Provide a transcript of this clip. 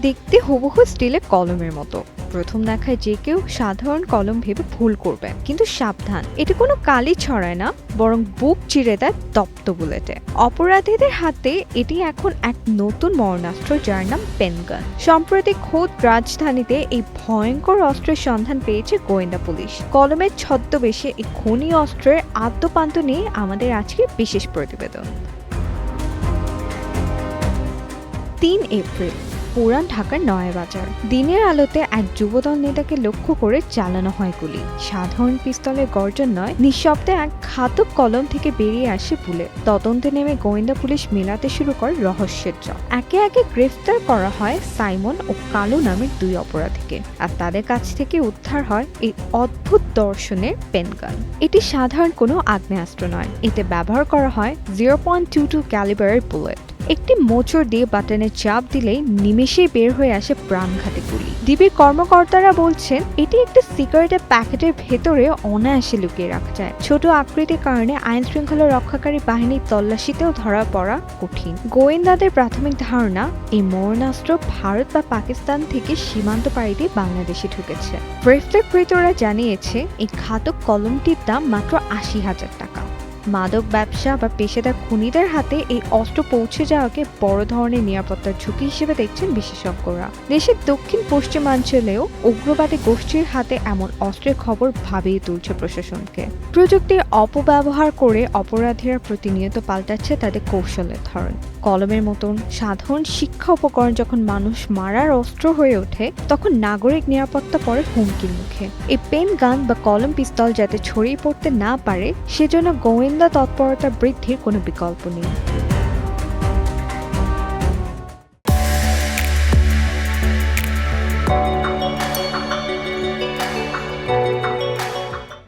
দেখতে হুবহু স্টিলের কলমের মতো। প্রথম দেখায় যে কেউ সাধারণ কলম ভেবে ভুল করবে, কিন্তু সাবধান, এটি কোনো কালি ছড়ায় না, বরং বুক চিরে দেয় তপ্ত বুলেটে। অপরাধীদের হাতে এটি এখন এক নতুন মরণাস্ত্র, যার নাম পেনগান। সম্প্রতি খোদ রাজধানীতে এই ভয়ঙ্কর অস্ত্রের সন্ধান পেয়েছে গোয়েন্দা পুলিশ। কলমের ছদ্মবেশে এই খনি অস্ত্রের আদ্যপান্ত নিয়ে আমাদের আজকে বিশেষ প্রতিবেদন। ৩ এপ্রিল, পুরান ঢাকার নয়াবাজার। দিনের আলোতে এক যুবদল নেতাকে লক্ষ্য করে চালানো হয় গুলি। সাধারণ পিস্তলের গর্জন নয়, নিঃশব্দে এক ঘাতক কলম থেকে বেরিয়ে আসে বুলেট। তদন্তে নেমে গোয়েন্দা পুলিশ মেলাতে শুরু করে রহস্যের চক। একে একে গ্রেফতার করা হয় সাইমন ও কালু নামের ২ অপরাধীকে, আর তাদের কাছ থেকে উদ্ধার হয় এই অদ্ভুত দর্শনের পেনগান। এটি সাধারণ কোনো আগ্নেয়াস্ত্র নয়, এতে ব্যবহার করা হয় 0.22 ক্যালিবারের বুলেট। একটি মোচড় দিয়ে বাটনে চাপ দিলেই নিমেষেই বের হয়ে আসে প্রাণঘাতী গুলি। ডিবির কর্মকর্তারা বলছেন এটি একটি সিগারেটের প্যাকেটের ভেতরে অনায়াসে লুকিয়ে রাখা যায়। ছোট আকৃতির কারণে আইন শৃঙ্খলা রক্ষাকারী বাহিনীর তল্লাশিতেও ধরা পড়া কঠিন। গোয়েন্দাদের প্রাথমিক ধারণা, এই মরণাস্ত্র ভারত বা পাকিস্তান থেকে সীমান্ত পাড়ি দিয়ে বাংলাদেশে ঢুকেছে। গ্রেফতারকৃতরা জানিয়েছে এই ঘাতক কলমটির দাম মাত্র ৮০,০০০ টাকা। মাদক ব্যবসা বা পেশাদার খুনিদের হাতে এই অস্ত্র পৌঁছে যাওয়াকে বড় ধরনের নিরাপত্তার ঝুঁকি হিসেবে দেখছেন বিশেষজ্ঞরা। দেশের দক্ষিণ পশ্চিমাঞ্চলেও উগ্রবাদী গোষ্ঠীর হাতে এমন অস্ত্রের খবর ভাবিয়ে তুলছে প্রশাসনকে। প্রযুক্তির অপব্যবহার করে অপরাধীরা প্রতিনিয়ত পাল্টাচ্ছে তাদের কৌশলের ধরন। কলমের মতন সাধারণ শিক্ষা উপকরণ যখন মানুষ মারার অস্ত্র হয়ে ওঠে, তখন নাগরিক নিরাপত্তা পড়ে হুমকির মুখে। এই পেন গান বা কলম পিস্তল যাতে ছড়িয়ে পড়তে না পারে, সেজন্য গোয়েন্দা তৎপরতা বৃদ্ধির কোনো বিকল্প নেই।